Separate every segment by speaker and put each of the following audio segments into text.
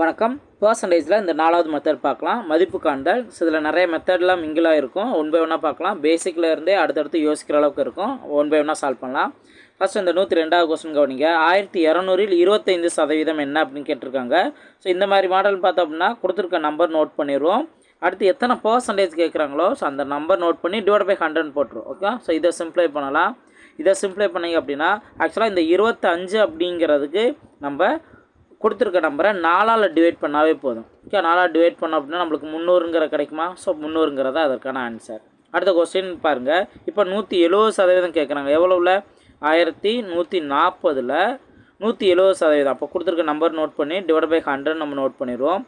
Speaker 1: வணக்கம். பர்சன்டேஜில் இந்த 4வது மெத்தட் பார்க்கலாம். மதிப்பு காண்தல். இதில் நிறைய மெத்தட்லாம் மிங்கிளாக இருக்கும். ஒன் பை ஒன்னாக பார்க்கலாம். பேசிக்கில் இருந்தே அடுத்தடுத்து யோசிக்கிற அளவுக்கு இருக்கும். ஒன் பை ஒன்னாக சால்வ் பண்ணலாம். ஃபஸ்ட் இந்த 102வது கொஸ்டின் கவனிங்க. 1200இல் 25% என்ன அப்படின்னு கேட்டிருக்காங்க. ஸோ இந்த மாதிரி மாடல் பார்த்தோம் அப்படின்னா கொடுத்துருக்க நம்பர் நோட் பண்ணிடுவோம். அடுத்து எத்தனை பர்சன்டேஜ் கேட்குறாங்களோ ஸோ அந்த நம்பர் நோட் பண்ணி டிவைட் பை 100 போட்டுரும். ஓகே, ஸோ இதை சிம்ப்ளை பண்ணலாம். இதை சிம்ப்ளை பண்ணிங்க அப்படின்னா ஆக்சுவலாக இந்த 25 அப்படிங்கிறதுக்கு நம்ம கொடுத்துருக்க நம்பரை 4ஆல் டிவைட் பண்ணாவே போதும். ஓகே, 4ஆல் டிவைட் பண்ணோம் அப்படின்னா நம்மளுக்கு 300ங்கிற கிடைக்குமா? ஸோ 300ங்கிறதா அதற்கான ஆன்சர். அடுத்த கொஸ்டின் பாருங்கள். இப்போ 170% கேட்குறாங்க. எவ்வளோவில்? 1140ல் 170%. அப்போ கொடுத்துருக்க நம்பர் நோட் பண்ணி டிவைட் பை 100 நம்ம நோட் பண்ணிடுவோம்.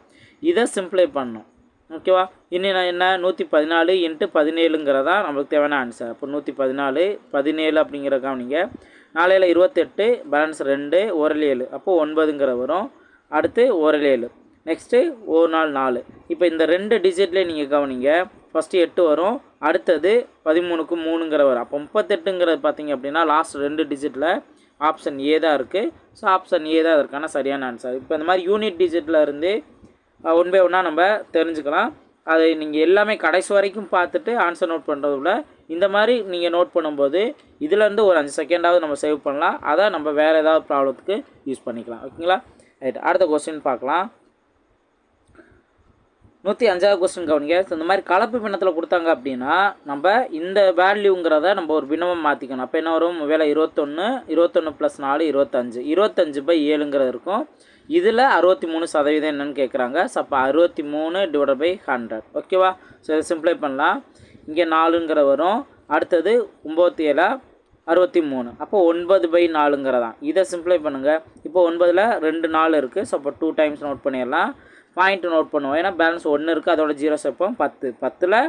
Speaker 1: இதை சிம்ப்ளை பண்ணணும். ஓகேவா? இன்னும் என்ன 114 × 17ங்கிறதா நம்மளுக்கு தேவையான ஆன்சர். அப்போ 114 17 அப்படிங்கிறக்காக நீங்கள் 4 28 பேலன்ஸ் 2 1 7 அப்போது 9ங்கிற வரும். அடுத்து 1 7 நெக்ஸ்ட்டு 1 4. இப்போ இந்த 2 டிஜிட்லேயே நீங்கள் கவனிங்க. ஃபஸ்ட்டு 8 வரும், அடுத்தது 13க்கு 3ங்கிற வரும். அப்போ 38ங்கிறது பார்த்தீங்க அப்படின்னா லாஸ்ட் 2 டிஜிட்டில் ஆப்ஷன் ஏ தான் இருக்குது. ஸோ ஆப்ஷன் ஏ தான் அதற்கான சரியான ஆன்சர். இப்போ இந்த மாதிரி யூனிட் டிஜிட்டில் இருந்து ஒன் பை ஒன்னாக நம்ம தெரிஞ்சுக்கலாம். அதை நீங்கள் எல்லாமே கடைசி வரைக்கும் பார்த்துட்டு ஆன்சர் நோட் பண்ணுறத விட இந்த மாதிரி நீங்கள் நோட் பண்ணும்போது இதிலேருந்து ஒரு 5 செகண்டாவது நம்ம சேவ் பண்ணலாம். அதை நம்ம வேறு ஏதாவது ப்ராப்ளத்துக்கு யூஸ் பண்ணிக்கலாம். ஓகேங்களா? ரைட், அடுத்த கொஸ்டின் பார்க்கலாம். 105வது கொஸ்டின் கவனிங்க. இந்த மாதிரி கலப்பு பின்னத்தில் கொடுத்தாங்க அப்படின்னா நம்ம இந்த வேல்யூங்கிறத நம்ம ஒரு பின்னமாக மாற்றிக்கணும். அப்போ என்ன வரும்? வேலை 21 + 4 25 25/7ங்கிறது இருக்கும். இதில் 63% என்னென்னு கேட்குறாங்க. ஸோ அப்போ 63 / 100. ஓகேவா? ஸோ இதை சிம்ப்ளை பண்ணலாம். இங்கே 4ங்கிற வரும், அடுத்தது 9 7 63. அப்போ 9/4ங்கிறதான். இதை சிம்ப்ளை பண்ணுங்கள். இப்போ 9ல் 2 4 இருக்குது. ஸோ அப்போ 2 டைம்ஸ் நோட் பண்ணிடலாம். பாயிண்ட் நோட் பண்ணுவோம். ஏன்னா பேலன்ஸ் 1 இருக்குது, அதோட 0 சேர்ப்போம். 10 10ல்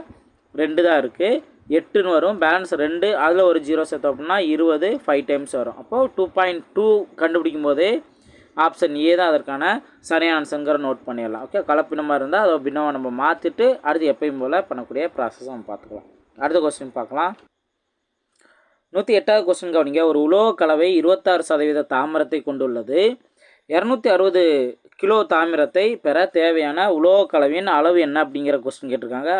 Speaker 1: 2 தான் இருக்குது, 8ன்னு வரும். பேலன்ஸ் 2, அதில் ஒரு 0 சேர்த்தோம் அப்படின்னா 20 5 டைம்ஸ் வரும். அப்போது 2.2 கண்டுபிடிக்கும் போது ஆப்ஷன் ஏ தான் அதற்கான சரியான ஆன்சருங்கிற நோட் பண்ணிடலாம். ஓகே, கலப்பினமாக இருந்தால் அதை பின்னமாக நம்ம மாற்றிட்டு அடுத்து எப்பயும் போல் பண்ணக்கூடிய ப்ராசஸ் நம்ம பார்த்துக்கலாம். அடுத்த கொஸ்டின் பார்க்கலாம். 108வது கொஸ்டின் கவனிங்க. ஒரு உலோக கலவை 26% தாமிரத்தை கொண்டுள்ளது. 260 கிலோ தாமிரத்தை பெற தேவையான உலோக கலவையின் அளவு என்ன அப்படிங்கிற கொஸ்டின் கேட்டிருக்காங்க.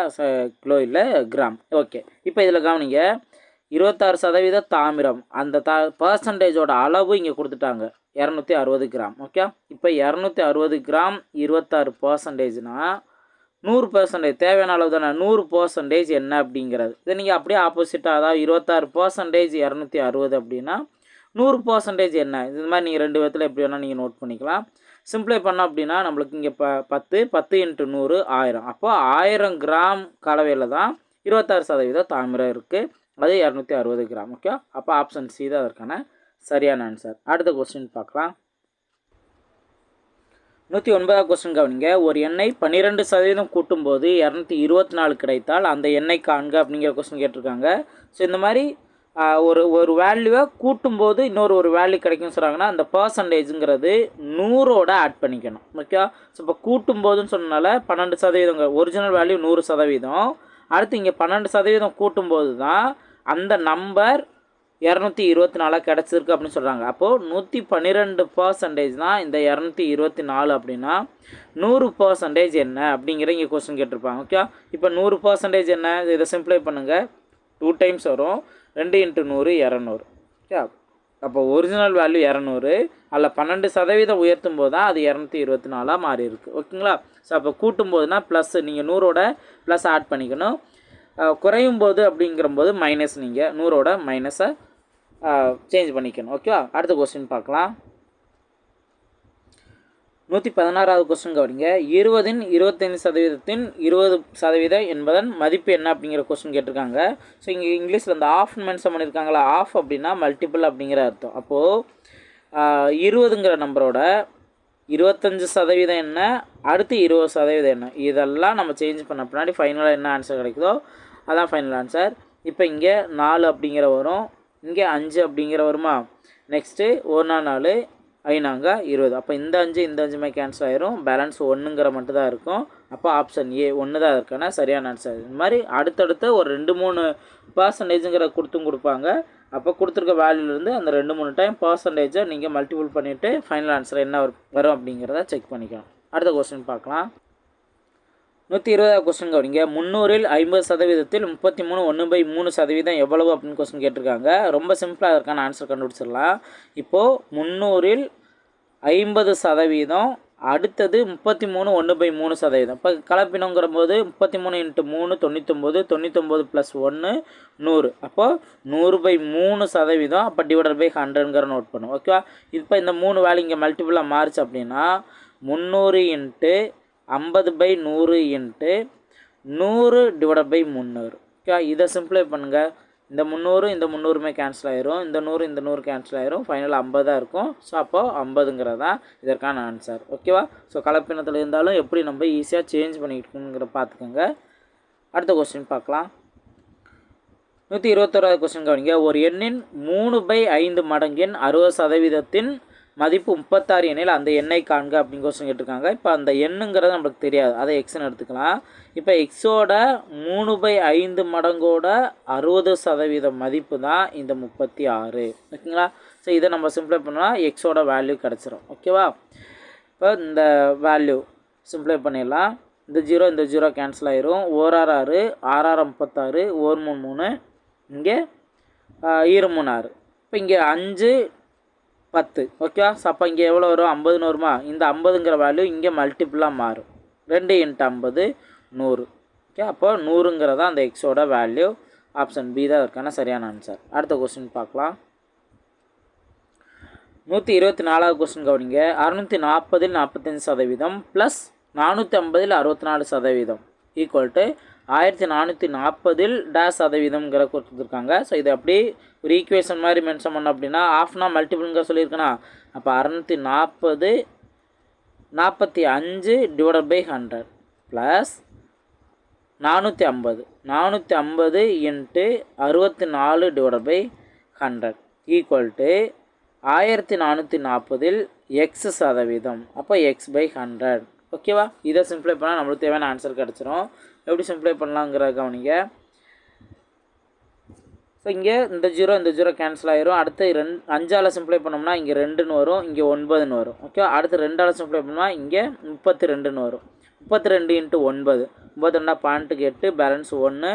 Speaker 1: கிலோ இல்லை, கிராம். ஓகே, இப்போ இதில் கவனிங்க. 26% தாமிரம், அந்த பர்சன்டேஜோட அளவு இங்கே கொடுத்துட்டாங்க 260 கிராம். ஓகே, இப்போ 260 கிராம் 26%னா 100% தேவையான அளவு தானே. 100% என்ன அப்படிங்கிறது இதை நீங்கள் அப்படியே ஆப்போசிட்டாக, அதாவது 26% 260 அப்படின்னா 100% என்ன? இது மாதிரி நீங்கள் 2 விதத்தில் எப்படி வேணால் நீங்கள் நோட் பண்ணிக்கலாம். சிம்ப்ளை பண்ணோம் அப்படின்னா நம்மளுக்கு இங்கே 10 10 × 100 1000. அப்போ 1000 கிராம் கலவையில் தான் 26% தாமிரம் இருக்குது. அது 260 கிராம். ஓகே, அப்போ ஆப்ஷன் சி தான் அதற்கான சரியான ஆன்சர். அடுத்த கொஸ்டின் பார்க்கலாம். 109வது கொஸ்டின் கவனிங்க. ஒரு எண்ணெய் 12% கூட்டும்போது 224 கிடைத்தால் அந்த எண்ணெய் காண்க அப்படிங்கிற கொஸ்டின் கேட்டிருக்காங்க. ஸோ இந்த மாதிரி ஒரு வேல்யூவை கூட்டும்போது இன்னொரு வேல்யூ கிடைக்கும்னு சொல்கிறாங்கன்னா அந்த பர்சன்டேஜுங்கிறது 100ஓட ஆட் பண்ணிக்கணும். ஓகே, ஸோ இப்போ கூட்டும்போதுன்னு சொன்னனால 12%. Original value 100%. அடுத்து இங்கே 12% கூட்டும்போது தான் அந்த நம்பர் 224 கிடச்சிருக்கு அப்படின்னு சொல்கிறாங்க. அப்போது 112% தான் இந்த 224 அப்படின்னா 100% என்ன அப்படிங்கிற இங்கே கொஸ்டின் கேட்டிருப்பாங்க. ஓகே, இப்போ 100% என்ன? இதை சிம்ப்ளை பண்ணுங்கள். 2 டைம்ஸ் வரும். 2 × 100 200. ஓகே, அப்போ ஒரிஜினல் வேல்யூ 200, அதில் 12% உயர்த்தும் போது தான் அது 224 மாறி இருக்குது. ஓகேங்களா? ஸோ அப்போ கூட்டும்போதுனா ப்ளஸ், நீங்கள் 100ஓட ப்ளஸ் ஆட் பண்ணிக்கணும். குறையும் போது அப்படிங்கிறம்போது மைனஸ், நீங்கள் 100ஓட மைனஸை சேஞ்ச் பண்ணிக்கணும். ஓகேவா? அடுத்த கொஸ்டின் பார்க்கலாம். 116வது கொஸ்டின் கவனிங்க. 20ன் 25%ன் 20% என்பதன் மதிப்பு என்ன அப்படிங்கிற கொஸ்டின் கேட்டிருக்காங்க. ஸோ இங்கே இங்கிலீஷில் இந்த ஆஃப் மென்ஷன் பண்ணியிருக்காங்களா. ஆஃப் அப்படின்னா மல்டிபிள் அப்படிங்கிற அர்த்தம். அப்போது 20ங்கிற நம்பரோட 25% என்ன, அடுத்து 20% என்ன, இதெல்லாம் நம்ம சேஞ்ச் பண்ண பின்னாடி ஃபைனலாக என்ன ஆன்சர் கிடைக்குதோ அதான் ஃபைனல் ஆன்சர். இப்போ இங்கே 4 அப்படிங்கிற வரும், இங்கே 5 அப்படிங்கிற வருமா. நெக்ஸ்ட்டு 1 4 5 20. அப்போ இந்த 5 கேன்சல் ஆயிரும். பேலன்ஸ் 1ங்கிற மட்டும் தான் இருக்கும். அப்போ ஆப்ஷன் ஏ 1 தான் இருக்கான சரியான ஆன்சர். இந்த மாதிரி அடுத்தடுத்து ஒரு 2-3% கொடுப்பாங்க. அப்போ கொடுத்துருக்க வேல்யூலேருந்து அந்த 2-3 டைம் பர்சன்டேஜை நீங்கள் மல்டிபிள் பண்ணிவிட்டு ஃபைனல் ஆன்சர் என்ன வரும் அப்படிங்கிறத செக் பண்ணிக்கலாம். அடுத்த கொஸ்டின் பார்க்கலாம். 120வது கொஸ்டின் கவனிங்க. 300ல் 50% 33 1/3% எவ்வளவு அப்படின்னு கொஸ்டின் கேட்டிருக்காங்க. ரொம்ப சிம்பிளாக இருக்கான ஆன்சர் கண்டுபிடிச்சிடலாம். இப்போது 300ல் 50%, அடுத்தது 33 1/3%. இப்போ கலப்பினங்கிற போது 33 × 3 99, 99 + 1 100. அப்போது 100/3%. அப்போ /100ங்கிற நோட் பண்ணும். ஓகேவா? இப்போ இந்த 3 வேல்யூ இங்கே மல்டிபிளாக மாறிச்சு அப்படின்னா 300 × 50/100 × 100/300. ஓகே, இதை சிம்பிளை பண்ணுங்கள். இந்த 300 இந்த 300மே கேன்சல் ஆயிரும், இந்த 100 இந்த 100 கேன்சல் ஆயிரும், ஃபைனலாக 50 இருக்கும். ஸோ அப்போது 50ங்கிறது தான் இதற்கான ஆன்சர். ஓகேவா? ஸோ கலப்பினத்தில் இருந்தாலும் எப்படி நம்ம ஈஸியாக சேஞ்ச் பண்ணிக்கிட்டுங்கிற பார்த்துக்கோங்க. அடுத்த கொஸ்டின் பார்க்கலாம். 121வது கொஸ்டின் கவனிங்க. ஒரு எண்ணின் 3/5 மடங்கின் 60%-இன் மதிப்பு 36 எண்ணில் அந்த எண்ணை காண்க அப்படின்னு கொஸ்டின் கேட்டிருக்காங்க. இப்போ அந்த எண்ணுங்கிறது நம்மளுக்கு தெரியாது, அதை எக்ஸ்ன்னு எடுத்துக்கலாம். இப்போ எக்ஸோட 3/5 மடங்கோட 60% மதிப்பு தான் இந்த 36. ஓகேங்களா? ஸோ இதை நம்ம சிம்பிளை பண்ணால் எக்ஸோட வேல்யூ கிடச்சிரும். ஓகேவா? இப்போ இந்த வேல்யூ சிம்பிளை பண்ணிடலாம். இந்த 0 இந்த 0 கேன்சல் ஆயிரும். 1 6 6 36 1 3 3, இங்கே 2 3 6. இப்போ இங்கே 5 10. ஓகேவா? ஸோ அப்போ இங்கே எவ்வளோ வரும்? 50ன்னு வருமா? இந்த 50ங்கிற வேல்யூ இங்கே மல்டிப்புளாக மாறும். 2 × 50 100. ஓகே, அப்போ 100ங்கிறதா அந்த எக்ஸோட வேல்யூ. ஆப்ஷன் பி தான் இருக்கான சரியான ஆன்சர். அடுத்த கொஸ்டின் பார்க்கலாம். 124வது கொஸ்டின் கவனிங்க. 640ல் 45% ப்ளஸ் 450ல் 64% ஈக்குவல் டு 1440ல் -% கொடுத்துருக்காங்க. ஸோ இது அப்படி ஒரு ஈக்குவேஷன் மாதிரி மென்ஷன் பண்ணோம் அப்படின்னா ஆஃப்னா மல்டிபிள்ங்கிற சொல்லியிருக்கேனா. அப்போ 640 45 / 100 ப்ளஸ் 450 450 × 64 / 100 ஈக்குவல் டு 1440ல் x%. அப்போ x/100. ஓகேவா? இதை சிம்பிளை பண்ணால் நம்மளுக்கு தேவையான ஆன்சர் கிடச்சிரும். எப்படி சிம்பிளை பண்ணலாங்கிற கவனிங்க. ஸோ இங்கே இந்த 0 இந்த 0 கேன்சல் ஆயிரும். அடுத்து 5ஆல் சிம்பிளை பண்ணோம்னா இங்கே 2ன்னு வரும், இங்கே 9ன்னு வரும். ஓகே, அடுத்து 2ஆல் சிம்பிளை பண்ணால் இங்கே 32ன்னு வரும். 32 × 9 32 8, பேலன்ஸ் 1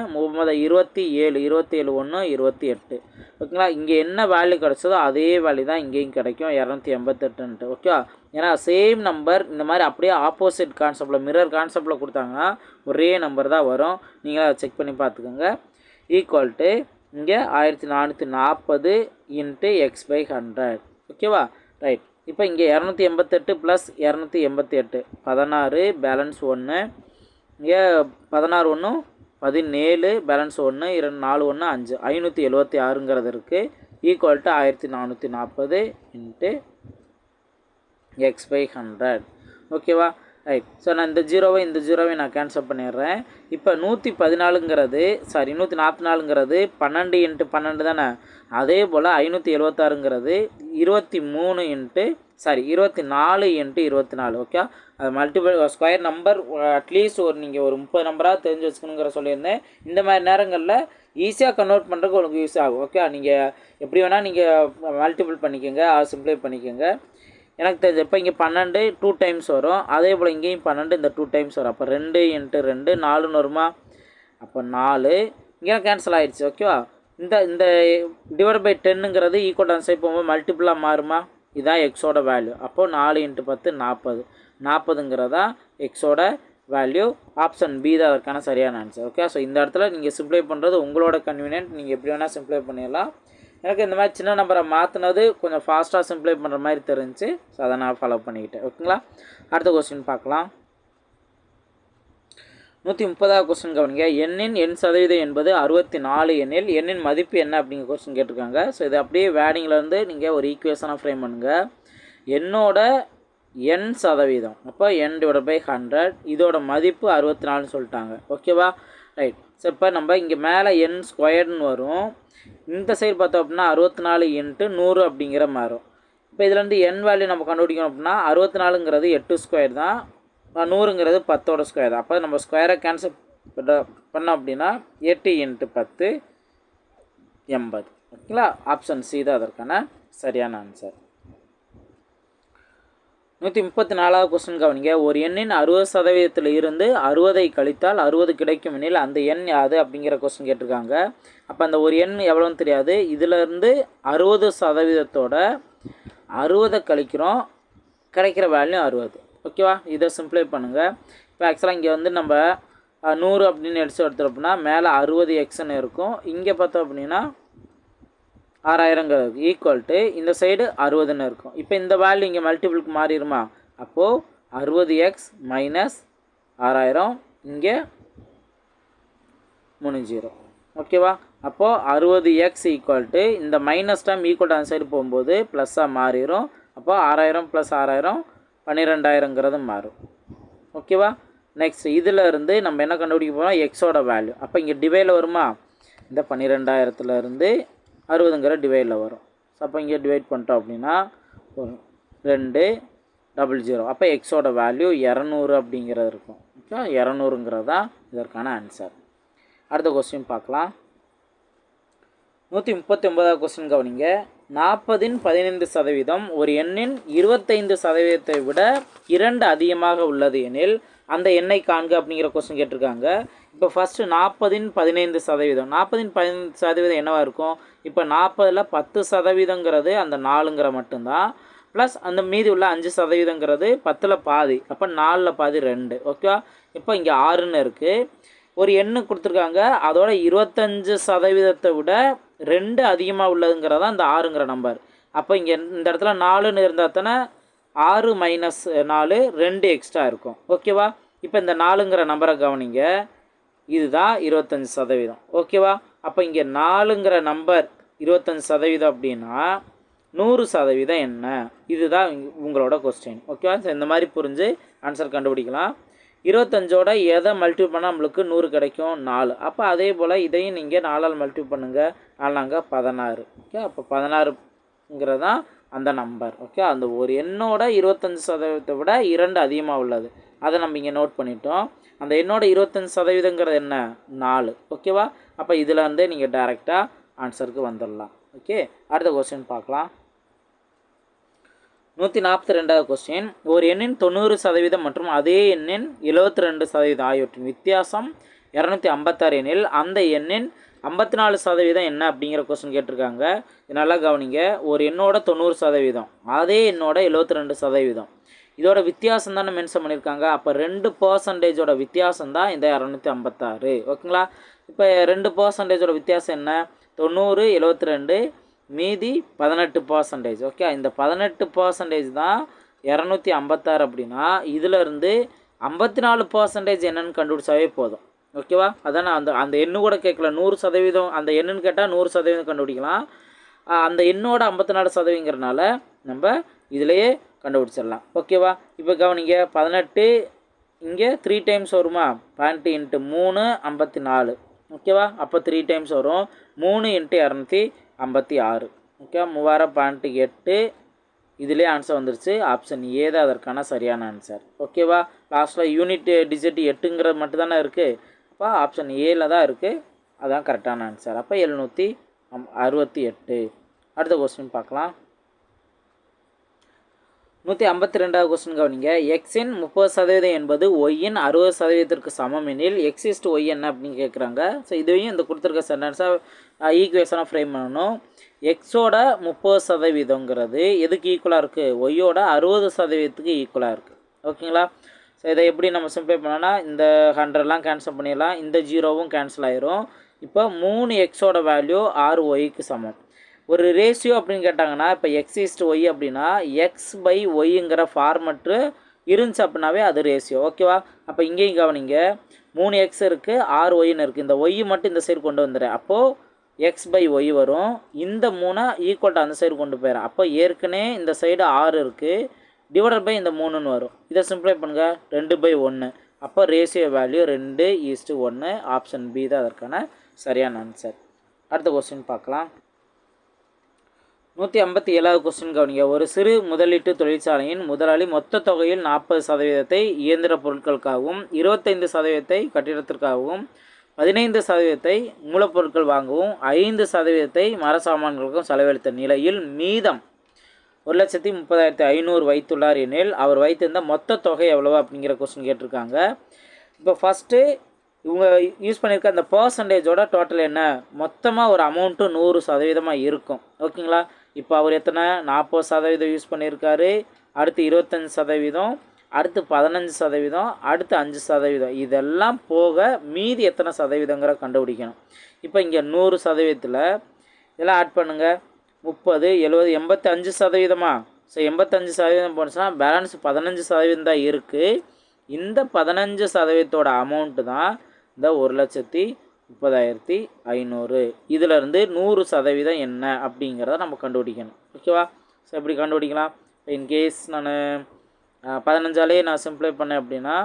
Speaker 1: 27 27 1 28. ஓகேங்களா? இங்கே என்ன வேல்யூ கிடச்சதோ அதே வேல்யூ தான் இங்கேயும் கிடைக்கும், 288. ஓகே, ஏன்னா சேம் நம்பர் இந்த மாதிரி அப்படியே ஆப்போசிட் கான்செப்டில் மிரர் கான்செப்டில் கொடுத்தாங்கன்னா ஒரே நம்பர் தான் வரும். நீங்களே அதை செக் பண்ணி பார்த்துக்கோங்க. ஈக்குவல் டு இங்கே 1440 × x/100. ஓகேவா? ரைட். இப்போ இங்கே 288 + 288 16, பேலன்ஸ் 1. இங்கே 16 1 17, பேலன்ஸ் 1 2 4 1 5 576ங்கிறது இருக்குது. Equal to 1440 × x/100. ஓகேவா? ரைட். ஸோ நான் இந்த 0வை நான் கேன்சல் பண்ணிடுறேன். இப்போ 114ங்கிறது 144ங்கிறது 12 × 12 தானே. அதே போல் 576ங்கிறது 24 × 24. ஓகே, அது மல்டிபிள் ஸ்கொயர் நம்பர் அட்லீஸ்ட் நீங்கள் ஒரு 30 நம்பராக தெரிஞ்சு வச்சுக்கணுங்கிற சொல்லியிருந்தேன். இந்த மாதிரி நேரங்களில் ஈஸியாக கன்வெர்ட் பண்ணுறதுக்கு உங்களுக்கு யூஸ் ஆகும். ஓகே, நீங்கள் எப்படி வேணால் நீங்கள் மல்டிபிள் பண்ணிக்கோங்க, சிம்பிளை பண்ணிக்கோங்க. எனக்கு தெரிஞ்ச இப்போ இங்கே 12 2 டைம்ஸ் வரும், அதே போல் இங்கேயும் 12 இந்த 2 டைம்ஸ் வரும். அப்போ 2 × 2 4ன்னு வருமா? அப்போ 4 இங்கே கேன்சல் ஆகிடுச்சு. ஓகேவா? இந்த /10ங்கிறது ஈக்குவல் ஆன்சர் போகும்போது மல்டிபிளாக மாறுமா? இதுதான் எக்ஸோட வேல்யூ. அப்போது 4 × 10 40. 40ங்கிறதா எக்ஸோட வேல்யூ. ஆப்ஷன் பி தான் அதற்கான சரியான ஆன்சர். ஓகே, ஸோ இந்த இடத்துல நீங்கள் சிம்பிளை பண்ணுறது உங்களோட கன்வீனியன்ட், நீங்கள் எப்படி வேணால் சிம்பிளை பண்ணிடலாம். எனக்கு இந்த மாதிரி சின்ன நம்பரை மாற்றினது கொஞ்சம் ஃபாஸ்ட்டாக சிம்பிளை பண்ணுற மாதிரி தெரிஞ்சு, ஸோ அதை நான் ஃபாலோ பண்ணிக்கிட்டேன். ஓகேங்களா? அடுத்த கொஸ்டின் பார்க்கலாம். 130வது கொஸ்டின் கவனிங்க. எண்ணின் % என்பது 64 எண்ணில் எண்ணின் மதிப்பு என்ன அப்படிங்கிற கொஸ்டின் கேட்டிருக்காங்க. ஸோ இது அப்படியே வேடிங்லேருந்து நீங்கள் ஒரு ஈக்குவேஷனாக ஃப்ரேம் பண்ணுங்கள். என்னோட n%, அப்போ n/100, இதோட மதிப்பு 64ன்னு சொல்லிட்டாங்க. ஓகேவா? ரைட். ஸோ இப்போ நம்ம இங்கே மேலே n² வரும், இந்த சைடு பார்த்தோம் அப்படின்னா 64 × 100 அப்படிங்கிற மாறும். இப்போ இதுலேருந்து n வேல்யூ நம்ம கண்டுபிடிக்கணும் அப்படின்னா 64ங்கிறது 8² தான், 100ங்கிறது 10ஓட ஸ்கொயர் தான். அப்போ நம்ம ஸ்கொயரை கேன்சல் பண்ணோம் அப்படின்னா 8 × 10 80. ஓகேங்களா? ஆப்ஷன் சி தான் அதற்கான சரியான ஆன்சர். 134வது கொஸ்டின் கவனிங்க. ஒரு எண்ணின் 60% இருந்து 60ஐ கழித்தால் 60 கிடைக்கும் எனில் அந்த எண் யாது அப்படிங்கிற கொஸ்டின் கேட்டிருக்காங்க. அப்போ அந்த ஒரு எண் எவ்வளோன்னு தெரியாது. இதிலேருந்து 60%ஓட 60 கழிக்கிறோம், கிடைக்கிற வேல்யூ 60. ஓகேவா? இதை சிம்பிளை பண்ணுங்கள். இப்போ ஆக்சுவலாக இங்கே வந்து நம்ம 100 அப்படின்னு எடுத்துகிட்டோம் அப்படின்னா மேலே 60x இருக்கும். இங்கே பார்த்தோம் அப்படின்னா 6000 ஈக்குவல் டு இந்த சைடு 60 இருக்கும். இப்போ இந்த வேல்யூ இங்கே மல்டிபிளுக்கு மாறிடுமா? அப்போது 60x மைனஸ் 6000 இங்கே முடிஞ்சிடும். ஓகேவா? அப்போது 60x ஈக்குவல் டு இந்த மைனஸ் டைம் ஈக்குவல் டு அந்த சைடு போகும்போது ப்ளஸ்ஸாக மாறிடும். அப்போது 6000 ப்ளஸ் 6000 12000 மாறும். ஓகேவா? நெக்ஸ்ட் இதில் இருந்து நம்ம என்ன கண்டுபிடிக்க போகிறோம்? எக்ஸோட வேல்யூ. அப்போ இங்கே டிவைடில் வருமா? இந்த 12000 60 டிவைடில் வரும். ஸோ அப்போ இங்கே டிவைட் பண்ணிட்டோம் அப்படின்னா 200. அப்போ எக்ஸோட வேல்யூ 200 அப்படிங்கிறது இருக்கும். ஓகே, 200 தான் இதற்கான ஆன்சர். அடுத்த கொஸ்டின் பார்க்கலாம். 139வது கொஸ்டின் கவனிங்க. 40ன் 15% ஒரு எண்ணின் 25%ஐ விட 2 அதிகமாக உள்ளது எனில் அந்த எண்ணை காண்க அப்படிங்கிற கொஸ்டின் கேட்டிருக்காங்க. இப்போ ஃபஸ்ட்டு 40ன் 15%. 40ன் 15% என்னவாக இருக்கும்? இப்போ 40ல் 10%ங்கிறது அந்த 4ங்கிற மட்டும்தான், ப்ளஸ் அந்த மீதி உள்ள 5%ங்கிறது 10ல் பாதி. அப்போ 4ல் பாதி 2. ஓகே, இப்போ இங்கே 6ன்னு இருக்குது. ஒரு எண்ணு கொடுத்துருக்காங்க, அதோட 25% விட 2 அதிகமாக உள்ளதுங்கிறதா அந்த 6ங்கிற நம்பர். அப்போ இங்கே இந்த இடத்துல 4ன்னு இருந்தால் தானே 6 மைனஸ் 4 2 எக்ஸ்ட்ரா இருக்கும். ஓகேவா? இப்போ இந்த 4ங்கிற நம்பரை கவனிங்க, இதுதான் 25%. ஓகேவா? அப்போ இங்கே 4ங்கிற நம்பர் 25% அப்படின்னா 100% என்ன? இதுதான் உங்களோட கொஸ்டின். ஓகேவா? இந்த மாதிரி புரிஞ்சு ஆன்சர் கண்டுபிடிக்கலாம். 25ஓட எதை மல்டிபிள் பண்ணால் நம்மளுக்கு 100 கிடைக்கும்? 4. அப்போ அதே போல் இதையும் நீங்கள் 4ஆல் மல்டிபிள் பண்ணுங்கள். 4 16. ஓகே, அப்போ 16ங்கிறது தான் அந்த நம்பர். ஓகே, அந்த ஒரு எண்ணோட 25% விட 2 அதிகமாக உள்ளது. அதை நம்ம இங்கே நோட் பண்ணிட்டோம். அந்த எண்ணோட 25%ங்கிறது என்ன? 4. ஓகேவா? அப்போ இதில் வந்து நீங்கள் டைரெக்டாக ஆன்சருக்கு வந்துடலாம். ஓகே, அடுத்த கொஸ்டின் பார்க்கலாம். 142வது கொஸ்டின். ஒரு எண்ணின் 90% மற்றும் அதே எண்ணின் 72% ஆகியவற்றின் வித்தியாசம் 256 எனில் அந்த எண்ணின் 54% என்ன அப்படிங்கிற கொஸ்டின் கேட்டிருக்காங்க. நல்லா கவனிங்க. ஒரு எண்ணோட 90%, அதே எண்ணோட 72%. இதோட வித்தியாசம் தானே மென்ஷன் பண்ணியிருக்காங்க. அப்போ 2% வித்தியாசம் தான் இந்த 256. ஓகேங்களா? இப்போ 2% வித்தியாசம் என்ன? 90 72 மீதி 18%. ஓகே, இந்த 18% தான் 256 அப்படின்னா இதிலேருந்து 54% என்னன்னு கண்டுபிடிச்சாவே போதும். ஓகேவா? அதான் நான் அந்த எண்ணு கூட கேட்கல. 100% அந்த எண்ணுன்னு கேட்டால் 100% கண்டுபிடிக்கலாம். அந்த எண்ணோட 54%ங்கிறனால நம்ம இதிலையே கண்டுபிடிச்சிடலாம். ஓகேவா? இப்போ கவனிங்க, 18 இங்கே 3 டைம்ஸ் வருமா? 18 × 3 54. ஓகேவா? அப்போ 3 டைம்ஸ் வரும். 3 × 256. ஓகே, 3008. இதிலே ஆன்சர் வந்துருச்சு. ஆப்ஷன் ஏ தான் அதற்கான சரியான ஆன்சர். ஓகேவா? லாஸ்ட்டில் யூனிட் டிஜிட் 8ங்கிறது மட்டும் தானே இருக்குது. அப்போ ஆப்ஷன் ஏல தான் இருக்குது. அதான் கரெக்டான ஆன்சர். அப்போ 768. அடுத்த கொஸ்டின் பார்க்கலாம். 152வது கொஸ்டின் கவனிங்க. எக்ஸின் 30% என்பது ஒய்யின் 60%க்கு சமம் எனில் எக்ஸ் இஸ்ட் ஒய் என்ன அப்படின்னு கேட்குறாங்க. ஸோ இதையும் இந்த கொடுத்துருக்க சென்டென்ஸாக ஈக்குவேஷனாக ஃப்ரேம் பண்ணணும். எக்ஸோட 30%ங்கிறது எதுக்கு ஈக்குவலாக இருக்குது? ஒய்யோட 60%க்கு ஈக்குவலாக இருக்குது. ஓகேங்களா? ஸோ இதை எப்படி நம்ம சிம்பிளை பண்ணோன்னா இந்த 100லாம் கேன்சல் பண்ணிடலாம். இந்த 0வும் கேன்சல் ஆயிரும். இப்போ 3 எக்ஸோட வேல்யூ 6 ஒய்க்கு சமம். ஒரு ரேஷியோ அப்படின்னு கேட்டாங்கன்னா இப்போ எக்ஸ் இஸ்ட் ஒய் அப்படின்னா எக்ஸ் பை ஒய்ங்கிற ஃபார்மெட்டு இருந்துச்சு அப்படின்னாவே அது ரேஷியோ. ஓகேவா? அப்போ இங்கேயும் கவனிங்க, 3 எக்ஸ் இருக்குது, 6 ஒய்ன்னு இருக்குது. இந்த ஒய் மட்டும் இந்த சைடு கொண்டு வந்துடுறேன். அப்போது எக்ஸ் பை ஒய் வரும். இந்த 3 ஈக்குவல் அந்த சைடு கொண்டு போயிடும். அப்போ ஏற்கனவே இந்த சைடு 6 இருக்குது, டிவைடட் பை இந்த 3ன்னு வரும். இதை சிம்பிளை பண்ணுங்கள், 2/1. அப்போ ரேஷியோ வேல்யூ 2:1. ஆப்ஷன் பி தான் அதற்கான சரியான ஆன்சர். அடுத்த கொஸ்டின் பார்க்கலாம். 157வது கொஸ்டின் கவனிங்க. ஒரு சிறு முதலீட்டு தொழிற்சாலையின் முதலாளி மொத்த தொகையில் 40%ஐ இயந்திர பொருட்களுக்காகவும் 25%ஐ கட்டிடத்திற்காகவும் 15%ஐ மூலப்பொருட்கள் வாங்கவும் 5%ஐ மர சாமான்களுக்கும் செலவழித்த நிலையில் மீதம் 1,30,500 வைத்துள்ளார் எனில் அவர் வைத்திருந்த மொத்த தொகை எவ்வளவு அப்படிங்கிற கொஸ்டின் கேட்டிருக்காங்க. இப்போ ஃபஸ்ட்டு இவங்க யூஸ் பண்ணியிருக்க அந்த பர்சன்டேஜோட டோட்டல் என்ன, மொத்தமாக ஒரு அமௌண்ட்டு 100% இருக்கும். ஓகேங்களா. இப்போ அவர் எத்தனை 40% யூஸ் பண்ணியிருக்காரு, அடுத்து 25%, அடுத்து 15%, அடுத்து 5%, இதெல்லாம் போக மீதி எத்தனை சதவீதங்கிற கண்டுபிடிக்கணும். இப்போ இங்கே 100%த்தில் இதெல்லாம் ஆட் பண்ணுங்கள். 30, 70, 85%. ஸோ 85% போனுச்சுன்னா பேலன்ஸ் 15% தான் இருக்குது. இந்த 15%ஓட அமௌண்ட்டு தான் இந்த 1,30,500. இதிலேருந்து 100% என்ன அப்படிங்கிறத நம்ம கண்டுபிடிக்கணும். ஓகேவா. ஸோ எப்படி கண்டுபிடிக்கலாம். இன்கேஸ் நான் 15ஆலே நான் சிம்ப்ளை பண்ணேன் அப்படின்னா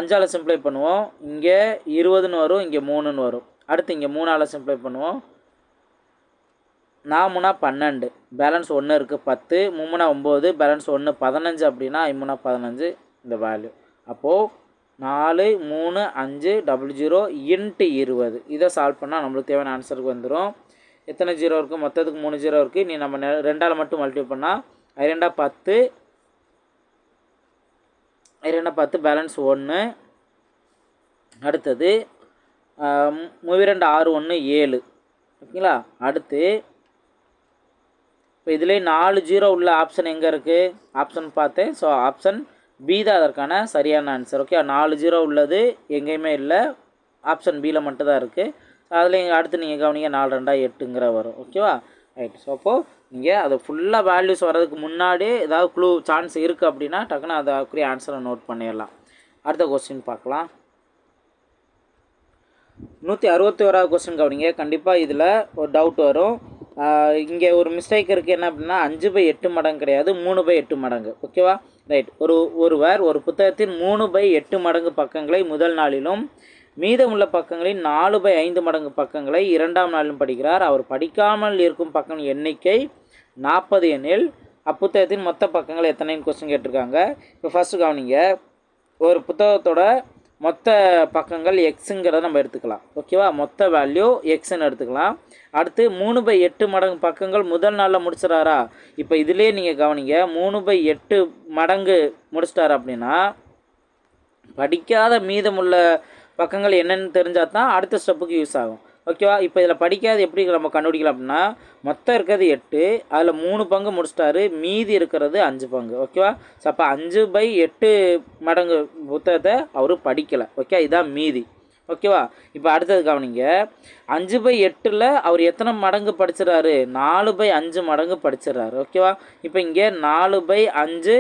Speaker 1: 5ஆல் சிம்ப்ளை பண்ணுவோம். இங்கே 20ன்னு வரும், இங்கே 3ன்னு வரும். அடுத்து இங்கே 3ஆல் சிம்ப்ளை பண்ணுவோம். 4 12, பேலன்ஸ் 1 இருக்குது 10, 3 9, பேலன்ஸ் 1 15 அப்படின்னா 5 15 இந்த வேல்யூ. அப்போது 4 3 5 00 × 20 இதை சால்வ் பண்ணால் நம்மளுக்கு தேவையான ஆன்சருக்கு வந்துடும். எத்தனை ஜீரோ இருக்குது, மொத்தத்துக்கு 3 ஜீரோ இருக்குது. நீ நம்ம 2ஆல் மட்டும் மல்டிப்ளை பண்ணால் 2 10, 2 10, பேலன்ஸ் 1. அடுத்தது 2 6 1 7. ஓகேங்களா. அடுத்து இப்போ இதிலே 4 ஜீரோ உள்ள ஆப்ஷன் எங்கே இருக்குது, ஆப்ஷன் பார்த்தேன். ஸோ ஆப்ஷன் பி தான் அதற்கான சரியான ஆன்சர். ஓகே. 4 ஜீரோ உள்ளது எங்கேயுமே இல்லை, ஆப்ஷன் பியில் மட்டும் தான் இருக்குது. ஸோ அதில் அடுத்து நீங்கள் கவனிங்க 4 2 8ங்கிற வரும். ஓகேவா. ரைட். ஸோ அப்போது நீங்கள் அது ஃபுல்லாக வேல்யூஸ் வர்றதுக்கு முன்னாடி ஏதாவது க்ளூ சான்ஸ் இருக்குது அப்படின்னா டக்குன்னு அதுக்குரிய ஆன்சரை நோட் பண்ணிடலாம். அடுத்த கொஸ்டின் பார்க்கலாம். 161வது கொஸ்டின் கவனிங்க. கண்டிப்பாக இதில் ஒரு டவுட் வரும். இங்கே ஒரு மிஸ்டேக் இருக்குது. என்ன அப்படின்னா 5/8 மடங்கு கிடையாது, 3/8 மடங்கு. ஓகேவா. ரைட். ஒருவர் ஒரு புத்தகத்தின் 3/8 மடங்கு பக்கங்களை முதல் நாளிலும் மீதமுள்ள பக்கங்களின் 4/5 மடங்கு பக்கங்களை 2ஆம் நாளிலும் படிக்கிறார். அவர் படிக்காமல் இருக்கும் பக்கங்கள் எண்ணிக்கை 40 எனில் அப்புத்தகத்தின் மொத்த பக்கங்கள் எத்தனைன்னு கொஸ்டின் கேட்டிருக்காங்க. இப்போ ஃபஸ்ட்டு கவனிங்க. ஒரு புத்தகத்தோட மொத்த பக்கங்கள் எக்ஸுங்கிறத நம்ம எடுத்துக்கலாம். ஓகேவா. மொத்த வேல்யூ எக்ஸ்ன்னு எடுத்துக்கலாம். அடுத்து 3/8 மடங்கு பக்கங்கள் முதல் நாளில் முடிச்சிடாரா. இப்போ இதிலே நீங்கள் கவனிங்க, 3/8 மடங்கு முடிச்சிட்டார் அப்படின்னா படிக்காத மீதமுள்ள பக்கங்கள் என்னென்னு தெரிஞ்சால் தான் அடுத்த ஸ்டெப்புக்கு யூஸ் ஆகும். ஓகேவா. இப்போ இதில் படிக்காது எப்படி நம்ம கண்டுபிடிக்கலாம் அப்படின்னா மொத்தம் இருக்கிறது 8, அதில் 3 பங்கு முடிச்சிட்டாரு, மீதி இருக்கிறது 5 பங்கு. ஓகேவா. ஸோ அப்போ 5/8 மடங்கு புத்தகத்தை அவர் படிக்கலை. ஓகே. இதுதான் மீதி. ஓகேவா. இப்போ அடுத்தது கவனிங்க. 5/8ல் அவர் எத்தனை மடங்கு படிச்சிடறாரு, 4/5 மடங்கு படிச்சிடறாரு. ஓகேவா. இப்போ இங்கே 4/5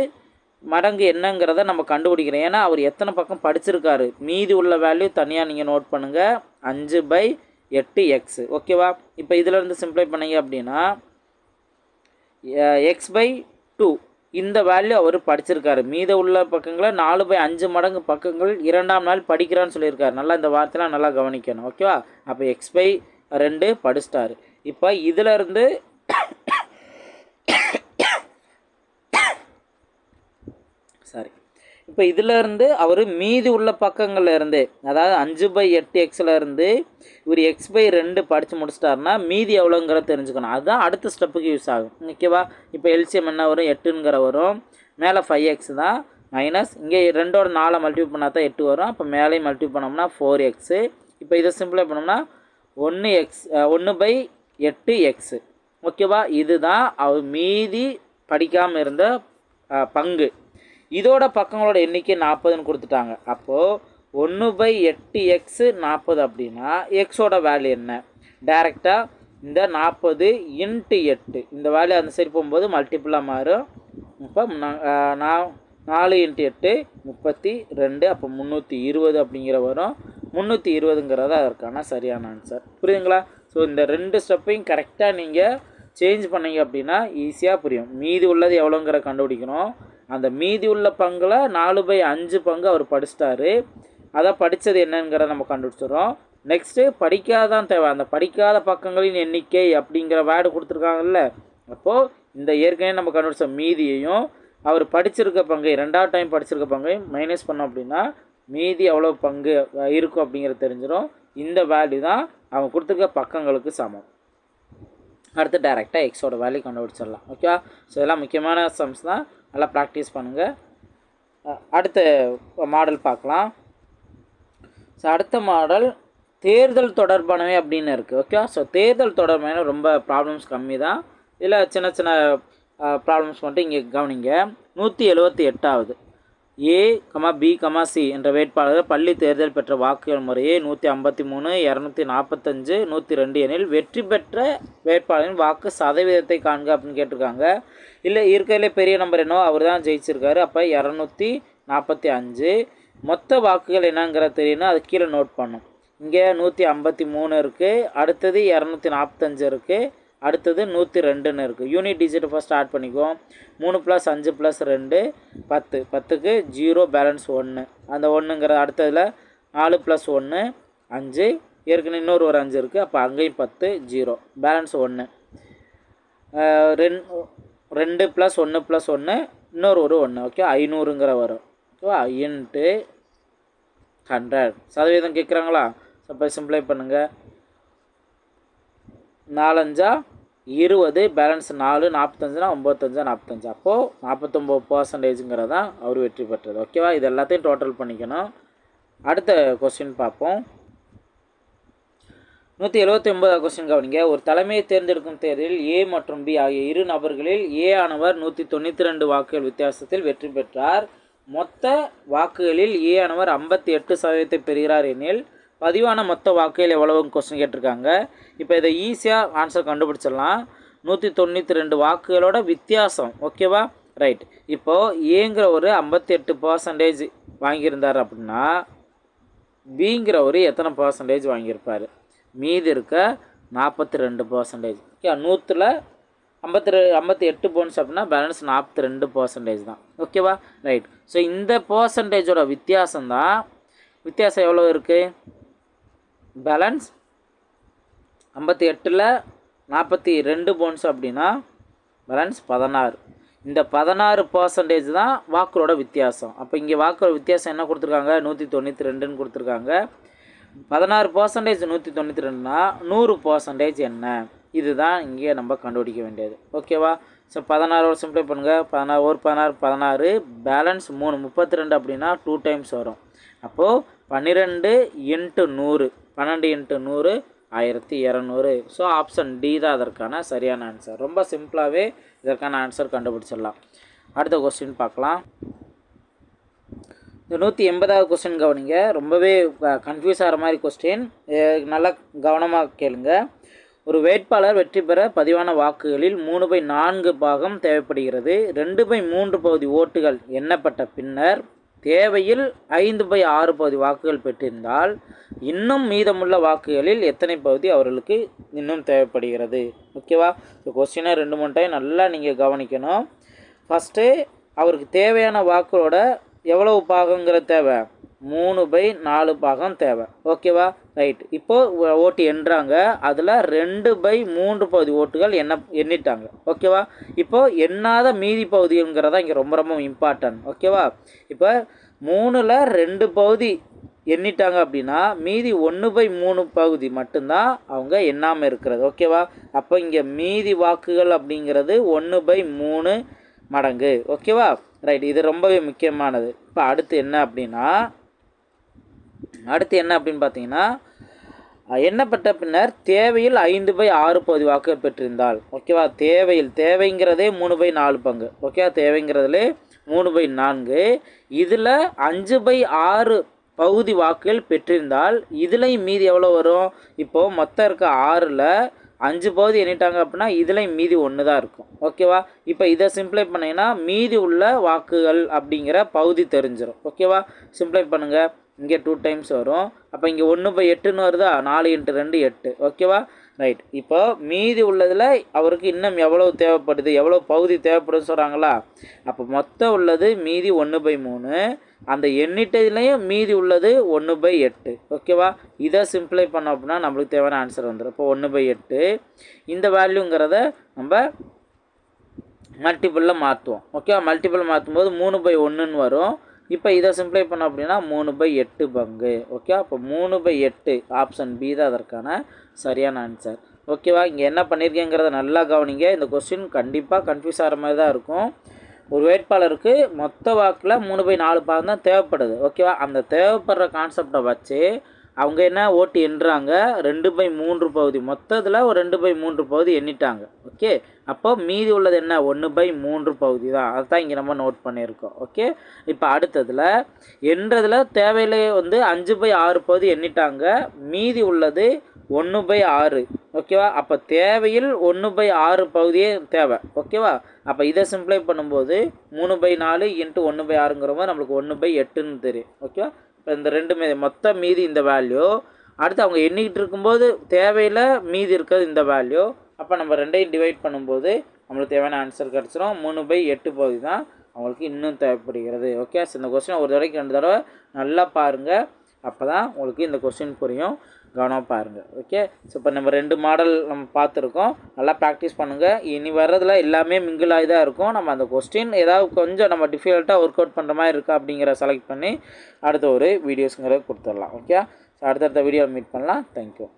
Speaker 1: மடங்கு என்னங்கிறத நம்ம கண்டுபிடிக்கிறோம். ஏன்னா அவர் எத்தனை பக்கம் படிச்சிருக்காரு, மீதி உள்ள வேல்யூ தனியாக நீங்கள் நோட் பண்ணுங்கள். 5/8x. ஓகேவா. இப்போ இதிலேருந்து சிம்ப்ளை பண்ணிங்க அப்படின்னா x/2 இந்த வேல்யூ அவர் படிச்சிருக்காரு. மீத உள்ள பக்கங்களை 4/5 மடங்கு பக்கங்கள் 2ஆம் நாள் படிக்கிறான்னு சொல்லியிருக்காரு. நல்லா இந்த வார்த்தைலாம் நல்லா கவனிக்கணும். ஓகேவா. அப்போ x/2 படிச்சிட்டாரு. இப்போ இதிலேருந்து சாரி இப்போ இதிலேருந்து அவர் மீதி உள்ள பக்கங்கள்ல இருந்து, அதாவது 5/8xல இருந்து இவர் x/2 படித்து முடிச்சிட்டாருன்னா மீதி எவ்வளோங்கிற தெரிஞ்சுக்கணும். அதுதான் அடுத்த ஸ்டெப்புக்கு யூஸ் ஆகும். ஓகேவா. இப்போ எல்சிஎம் என்ன வரும், 8ங்கிற வரும். மேலே 5x தான், மைனஸ் இங்கே 2ஓட 4 மல்டிப்ளை பண்ணால் தான் 8 வரும். அப்போ மேலேயும் மல்டிப்ளை பண்ணோம்னா 4x. இப்போ இதை சிம்பிளை பண்ணோம்னா 1/8x. ஓகேவா. இதுதான் அவர் மீதி படிக்காமல் இருந்த பங்கு. இதோட பக்கங்களோட எண்ணிக்கை 40ன்னு கொடுத்துட்டாங்க. அப்போது 1/8x 40 அப்படின்னா எக்ஸோட வேல்யூ என்ன, டைரெக்டாக இந்த 40 × 8 இந்த வேல்யூ அந்த சைடு போகும்போது மல்டிப்புளாக மாறும். இப்போ 4 × 8 32. அப்போ 320 அப்படிங்கிற வரும். 320ங்கிறது அதற்கான சரியான ஆன்சர். புரியுதுங்களா. ஸோ இந்த 2 ஸ்டெப்பையும் கரெக்டாக நீங்கள் சேஞ்ச் பண்ணிங்க அப்படின்னா ஈஸியாக புரியும். மீதி உள்ளது எவ்வளோங்கிற கண்டுபிடிக்கணும். அந்த மீதி உள்ள பங்கில் 4/5 பங்கு அவர் படிச்சிட்டாரு. அதை படித்தது என்னங்கிறத நம்ம கண்டுபிடிச்சிடுறோம். நெக்ஸ்ட்டு படிக்காதான் தேவை. அந்த படிக்காத பக்கங்களின் எண்ணிக்கை அப்படிங்கிற வேர்டு கொடுத்துருக்காங்கல்ல. அப்போது இந்த ஏற்கனவே நம்ம கண்டுபிடிச்ச மீதியையும் அவர் படிச்சிருக்க பங்கு 2ஆவது டைம் படிச்சிருக்க பங்கையும் மைனஸ் பண்ணோம் அப்படின்னா மீதி எவ்வளோ பங்கு இருக்கும் அப்படிங்கிறது தெரிஞ்சிடும். இந்த வேல்யூ தான் அவங்க கொடுத்துருக்க பக்கங்களுக்கு சமம். அடுத்து டேரெக்டாக எக்ஸோட வேல்யூ கண்டுபிடிச்சிடலாம். ஓகேவா? ஸோ இதெல்லாம் முக்கியமான சம்ஸ் தான், நல்லா ப்ராக்டிஸ் பண்ணுங்கள். அடுத்த மாடல் பார்க்கலாம். ஸோ அடுத்த மாடல் தேர்தல் தொடர்பானவை அப்படின்னு இருக்குது. ஓகே, ஸோ தேர்தல் தொடர்பான ரொம்ப ப்ராப்ளம்ஸ் கம்மி தான். இதில் சின்ன சின்ன ப்ராப்ளம்ஸ் மட்டும் இங்கே கவனிங்க. 178வது ஏ, பி, சி என்ற வேட்பாளர்கள் பள்ளி தேர்தல் பெற்ற வாக்குகள் முறையே 153, 245, 102 எனில் வெற்றி பெற்ற வேட்பாளரின் வாக்கு சதவீதத்தை காண்க அப்படின்னு கேட்டிருக்காங்க. இல்லை இருக்கிறதுலே பெரிய நம்பர் என்னவோ அவர் தான் ஜெயிச்சிருக்காரு. அப்போ 245. மொத்த வாக்குகள் என்னங்கிறத தெரியும்னா அது கீழே நோட் பண்ணும். இங்கே 153 இருக்குது, அடுத்தது 245 இருக்குது, அடுத்தது 102ன்னு இருக்குது. யூனிட் டிஜிட் ஃபஸ்ட் ஸ்டார்ட் பண்ணிக்குவோம். 3 + 5 + 2 10, 10க்கு 0 பேலன்ஸ் 1. அந்த 1ங்கிற அடுத்ததில் 4 + 1 5, ஏற்கனவே இன்னொரு ஒரு 5 இருக்குது. அப்போ அங்கேயும் 10 0 பேலன்ஸ் 1. 2 + 1 + 1 இன்னொரு ஒரு 1. ஓகே, 500ங்கிற வரும். ஓகேவா? இன்ட்டு 100 சதவீதம் கேட்குறாங்களா? அப்போ சிம்பிளை பண்ணுங்கள். 4 5 20 பேலன்ஸ் 4, 45னா 95 45. அப்போது 49% தான் அவர் வெற்றி பெற்றது. ஓகேவா? இது எல்லாத்தையும் டோட்டல் பண்ணிக்கணும். அடுத்த கொஸ்டின் பார்ப்போம். 179வது கொஸ்டின் கவனிங்க. ஒரு தலைமையை தேர்ந்தெடுக்கும் தேர்தலில் ஏ மற்றும் பி ஆகிய இரு நபர்களில் ஏ ஆனவர் 192 வாக்குகள் வித்தியாசத்தில் வெற்றி பெற்றார். மொத்த வாக்குகளில் ஏ ஆனவர் 58% பெறுகிறார் எனில் பதிவான மொத்த வாக்குகள் எவ்வளவுன்னு கொஸ்டின் கேட்டிருக்காங்க. இப்போ இதை ஈஸியாக ஆன்சர் கண்டுபிடிச்சிடலாம். 192 வாக்குகளோட வித்தியாசம். ஓகேவா? ரைட். இப்போது ஏங்கிற ஒரு 58% வாங்கியிருந்தார் அப்படின்னா பிங்கிற ஒரு எத்தனை பர்சன்டேஜ் வாங்கியிருப்பார்? மீதி இருக்க 42%. ஓகே, 100ல் 58 போன்ஸ் அப்படின்னா பேலன்ஸ் 42% தான். ஓகேவா? ரைட். ஸோ இந்த பர்சன்டேஜோட வித்தியாசம் எவ்வளோ இருக்குது? பேலன்ஸ் 58ல் 42 போன்ஸ் அப்படின்னா பேலன்ஸ் 16. இந்த 16% தான் வாக்குகளோட வித்தியாசம். அப்போ இங்கே வாக்குகளோட வித்தியாசம் என்ன கொடுத்துருக்காங்க? 192ன்னு கொடுத்துருக்காங்க. 16% 192னா 100% என்ன? இதுதான் இங்கே நம்ம கண்டுபிடிக்க வேண்டியது. ஓகேவா? ஸோ 16 சிம்பிளை பண்ணுங்கள். 16 பேலன்ஸ் 3 32 அப்படின்னா 2 டைம்ஸ் வரும். அப்போது 12 × 100 12 × 100 1200. ஸோ ஆப்ஷன் டி தான் அதற்கான சரியான ஆன்சர். ரொம்ப சிம்பிளாகவே இதற்கான ஆன்சர் கண்டுபிடிச்சிடலாம். அடுத்த கொஸ்டின் பார்க்கலாம். இந்த 180வது கொஸ்டின் கவனிங்க. ரொம்பவே கன்ஃபியூஸ் ஆகிற மாதிரி கொஸ்டின், நல்லா கவனமாக கேளுங்க. ஒரு வேட்பாளர் வெற்றி பெற பதிவான வாக்குகளில் 3/4 பாகம் தேவைப்படுகிறது. 2/3 பகுதி ஓட்டுகள் எண்ணப்பட்ட பின்னர் தேவையில் 5/6 பகுதி வாக்குகள் பெற்றிருந்தால் இன்னும் மீதமுள்ள வாக்குகளில் எத்தனை பகுதி அவர்களுக்கு இன்னும் தேவைப்படுகிறது? ஓகேவா? ஸோ கொஸ்டினை 2-3 டைம் நல்லா நீங்கள் கவனிக்கணும். ஃபஸ்ட்டு அவருக்கு தேவையான வாக்குகளோட எவ்வளவு பாகங்கிற தேவை? 3/4 பாகம் தேவை. ஓகேவா? ரைட். இப்போது ஓட்டு எண்ணுறாங்க. அதில் 2/3 பகுதி ஓட்டுகள் எண்ணிட்டாங்க. ஓகேவா? இப்போது எண்ணாத மீதி பகுதிங்கிறதா இங்கே ரொம்ப ரொம்ப இம்பார்ட்டன்ட். ஓகேவா? இப்போ 3ல் 2 பகுதி எண்ணிட்டாங்க அப்படின்னா மீதி 1/3 பகுதி மட்டும்தான் அவங்க எண்ணாமல் இருக்கிறது. ஓகேவா? அப்போ இங்கே மீதி வாக்குகள் அப்படிங்கிறது 1/3 மடங்கு. ஓகேவா? ரைட். இது ரொம்பவே முக்கியமானது. இப்போ அடுத்து என்ன அப்படின்னு பார்த்தீங்கன்னா எண்ணப்பட்ட பின்னர் தேவையில் 5/6 பகுதி வாக்குகள் பெற்றிருந்தால். ஓகேவா? தேவைங்கிறதே 3/4 பங்கு. ஓகேவா? தேவைங்கிறதுலே 3/4. இதில் 5/6 பகுதி வாக்குகள் பெற்றிருந்தால் இதில் மீதி எவ்வளோ வரும்? இப்போது மொத்தம் இருக்க 6ல் 5 பகுதி எண்ணிட்டாங்க அப்படின்னா இதில் மீதி 1 தான் இருக்கும். ஓகேவா? இப்போ இதை சிம்பிளை பண்ணிங்கன்னா மீதி உள்ள வாக்குகள் அப்படிங்கிற பகுதி தெரிஞ்சிடும். ஓகேவா? சிம்பிளை பண்ணுங்கள். இங்கே 2 டைம்ஸ் வரும். அப்போ இங்கே 1/8ன்னு வருதா? 4 × 2 8. ஓகேவா? ரைட். இப்போ மீதி உள்ளதில் அவருக்கு இன்னும் எவ்வளோ தேவைப்படுது, எவ்வளோ பகுதி தேவைப்படுதுன்னு சொல்கிறாங்களா? அப்போ மொத்தம் உள்ளது மீதி 1/3. அந்த எண்ணிட்டையிலையும் மீதி உள்ளது 1/8. ஓகேவா? இதை சிம்பிளை பண்ணோம் அப்படின்னா நம்மளுக்கு தேவையான ஆன்சர் வந்துடும். இப்போ 1/8 இந்த வேல்யூங்கிறத நம்ம மல்டிபிளில் மாற்றுவோம். ஓகேவா? மல்டிபிள் மாற்றும் போது 3/1ன்னு வரும். இப்போ இதை சிம்பிளை பண்ணோம் அப்படின்னா 3/8 பங்கு. ஓகே, அப்போ 3/8 ஆப்ஷன் பி தான் அதற்கான சரியான ஆன்சர். ஓகேவா? இங்கே என்ன பண்ணியிருக்கேங்கிறத நல்லா கவனிங்க. இந்த கொஸ்டின் கண்டிப்பாக கன்ஃபியூஸ் ஆகிற மாதிரி தான் இருக்கும். ஒரு வேட்பாளருக்கு மொத்த வாக்கில் 3/4 பாகம் தான் தேவைப்படுது. ஓகேவா? அந்த தேவைப்படுற கான்செப்டை வச்சு அவங்க என்ன ஓட்டு எண்ணுறாங்க, 2/3 பகுதி, மொத்தத்தில் ஒரு 2/3 பகுதி எண்ணிட்டாங்க. ஓகே, அப்போ மீதி உள்ளது என்ன, 1/3 பகுதி தான். அதுதான் இங்கே நம்ம நோட் பண்ணியிருக்கோம். ஓகே, இப்போ அடுத்ததில் எண்றதில் தேவையிலே 5/6 பகுதி எண்ணிட்டாங்க, மீதி உள்ளது 1/6. ஓகேவா? அப்போ தேவையில் 1/6 பகுதியே தேவை. ஓகேவா? அப்போ இதை சிம்ப்ளை பண்ணும்போது 3/4 × 1/6ங்கிற போது நம்மளுக்கு 1/8ன்னு தெரியும். ஓகேவா? இப்போ இந்த ரெண்டுமே மொத்த மீதி இந்த வேல்யூ, அடுத்து அவங்க எண்ணிக்கிட்டு இருக்கும்போது தேவையில் மீதி இருக்கிறது இந்த வேல்யூ. அப்போ நம்ம ரெண்டையும் டிவைட் பண்ணும்போது நம்மளுக்கு தேவையான ஆன்சர் கிடச்சிரும். 3/8 பகுதி தான் அவங்களுக்கு இன்னும் தேவைப்படுகிறது. ஓகே, ஸோ இந்த கொஸ்டின் ஒரு தடவைக்கு 2 தடவை நல்லா பாருங்கள். அப்போ தான் உங்களுக்கு இந்த கொஸ்டின் புரியும். கவனமாக பாருங்கள். ஓகே, ஸோ இப்போ நம்ம 2 மாடல் நம்ம பார்த்துருக்கோம். நல்லா ப்ராக்டிஸ் பண்ணுங்கள். இனி வர்றதில் எல்லாமே மிங்கிள் ஆகி தான் இருக்கும். நம்ம அந்த கொஸ்டின் ஏதாவது கொஞ்சம் நம்ம டிஃபிகல்ட்டாக ஒர்க் அவுட் பண்ணுற மாதிரி இருக்கா அப்படிங்கிற செலக்ட் பண்ணி அடுத்த ஒரு வீடியோஸுங்கிறத கொடுத்துடலாம். ஓகே, ஸோ அடுத்தடுத்த வீடியோவில் மீட் பண்ணலாம். தேங்க்யூ.